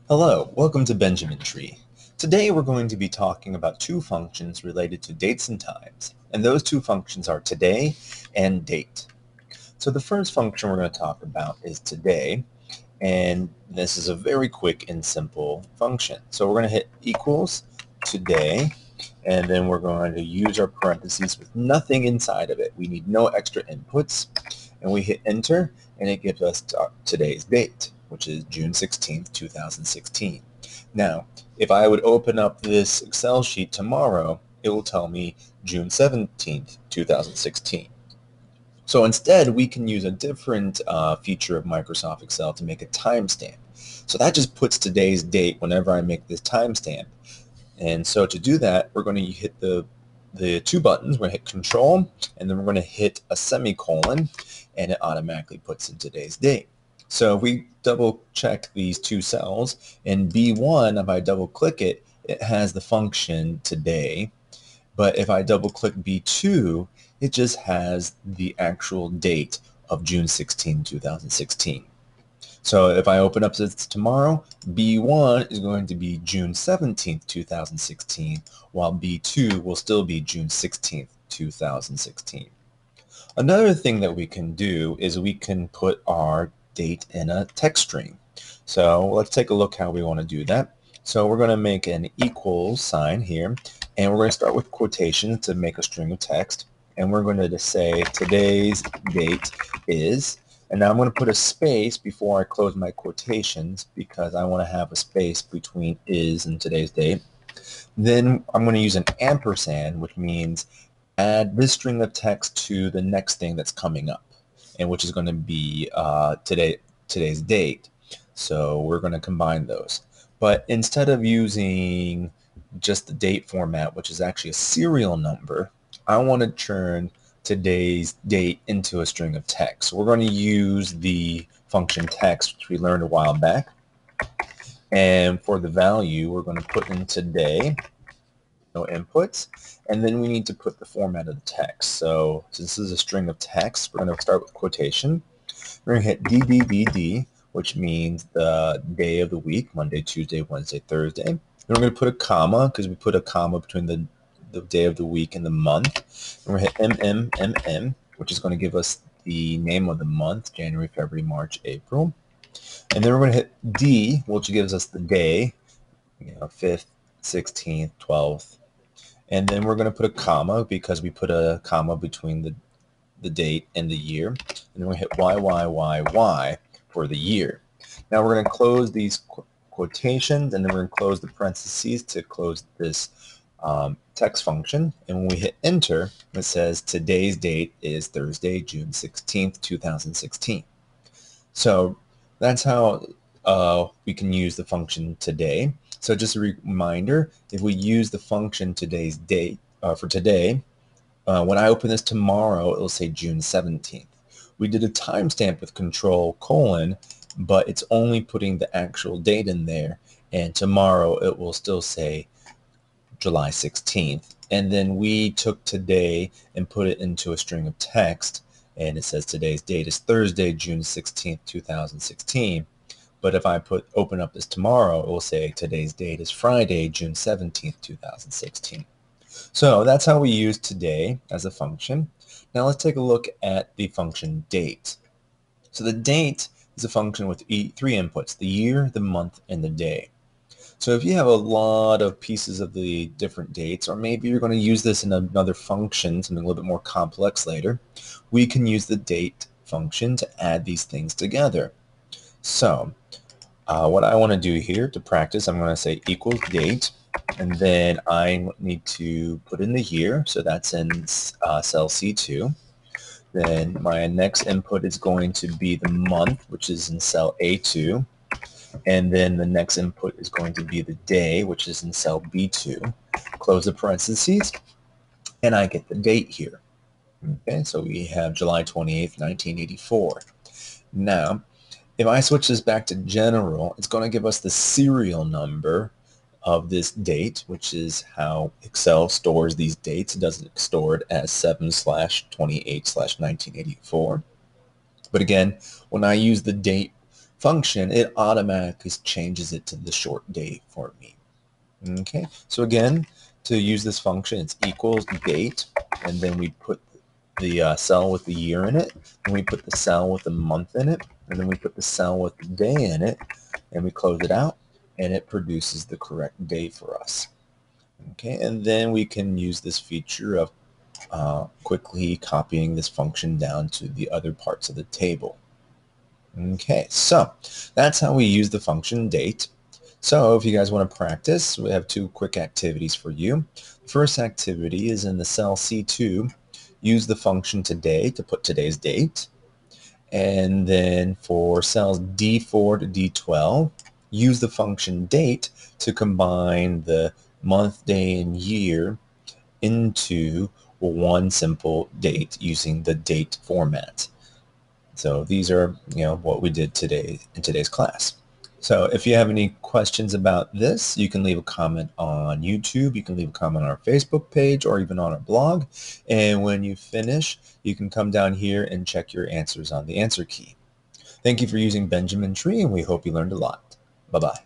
Hello, welcome to Benjamin Tree. Today we're going to be talking about two functions related to dates and times, and those two functions are today and date. So the first function we're going to talk about is today, and this is a very quick and simple function. So we're going to hit equals today, and then we're going to use our parentheses with nothing inside of it. We need no extra inputs, and we hit enter, and it gives us today's date, which is June 16th, 2016. Now, if I would open up this Excel sheet tomorrow, it will tell me June 17th, 2016. So instead, we can use a different feature of Microsoft Excel to make a timestamp. So that just puts today's date whenever I make this timestamp. And so to do that, we're going to hit the two buttons. We're going to hit Control, and then we're going to hit a semicolon, and it automatically puts in today's date. So if we double check these two cells, in B1, if I double click it, it has the function today. But if I double click B2, it just has the actual date of June 16, 2016. So if I open up this tomorrow, B1 is going to be June 17th, 2016, while B2 will still be June 16th, 2016. Another thing that we can do is we can put our date in a text string. So let's take a look how we want to do that. So we're going to make an equals sign here, and we're going to start with quotations to make a string of text. And we're going to just say today's date is, and now I'm going to put a space before I close my quotations because I want to have a space between is and today's date. Then I'm going to use an ampersand, which means add this string of text to the next thing that's coming up, and which is going to be today's date. So we're going to combine those. But instead of using just the date format, which is actually a serial number, I want to turn today's date into a string of text. So we're going to use the function text, which we learned a while back. And for the value, we're going to put in today, no inputs, and then we need to put the format of the text. So since this is a string of text, we're going to start with quotation. We're going to hit DDBD, which means the day of the week, Monday, Tuesday, Wednesday, Thursday. Then we're going to put a comma because we put a comma between the day of the week and the month. And we're going to hit MMMM, which is going to give us the name of the month, January, February, March, April. And then we're going to hit D, which gives us the day, 5th, 16th, 12th. And then we're going to put a comma because we put a comma between the date and the year. And then we hit YYYY for the year. Now we're going to close these quotations, and then we're going to close the parentheses to close this text function. And when we hit enter, it says today's date is Thursday, June 16th, 2016. So that's how we can use the function today. So just a reminder, if we use the function today's date for today, when I open this tomorrow, it'll say June 17th. We did a timestamp with Control:, but it's only putting the actual date in there, and tomorrow it will still say July 16th. And then we took today and put it into a string of text, and it says today's date is Thursday, June 16th, 2016. But if I open up this tomorrow, it will say today's date is Friday, June 17th, 2016. So that's how we use today as a function. Now let's take a look at the function date. So the date is a function with three inputs, the year, the month, and the day. So if you have a lot of pieces of the different dates, or maybe you're going to use this in another function, something a little bit more complex later, we can use the date function to add these things together. So what I want to do here to practice, I'm going to say equals date, and then I need to put in the year, so that's in cell C2. Then my next input is going to be the month, which is in cell A2. And then the next input is going to be the day, which is in cell B2. Close the parentheses, and I get the date here. Okay, so we have July 28th, 1984. Now, if I switch this back to general, it's going to give us the serial number of this date, which is how Excel stores these dates. It doesn't store it as 7/28/1984. But again, when I use the date function, it automatically changes it to the short date for me. Okay, so again, to use this function, it's equals date, and then we put the cell with the year in it, and we put the cell with the month in it, and then we put the cell with the day in it, and we close it out, and it produces the correct day for us. Okay, and then we can use this feature of quickly copying this function down to the other parts of the table. Okay, so that's how we use the function date. So if you guys want to practice, we have two quick activities for you. The first activity is in the cell C2, use the function today to put today's date. And then for cells D4 to D12, use the function date to combine the month, day, and year into one simple date using the date format. So these are, what we did today in today's class. So if you have any questions about this, you can leave a comment on YouTube, you can leave a comment on our Facebook page, or even on our blog. And when you finish, you can come down here and check your answers on the answer key. Thank you for using Benjamin Tree, and we hope you learned a lot. Bye-bye.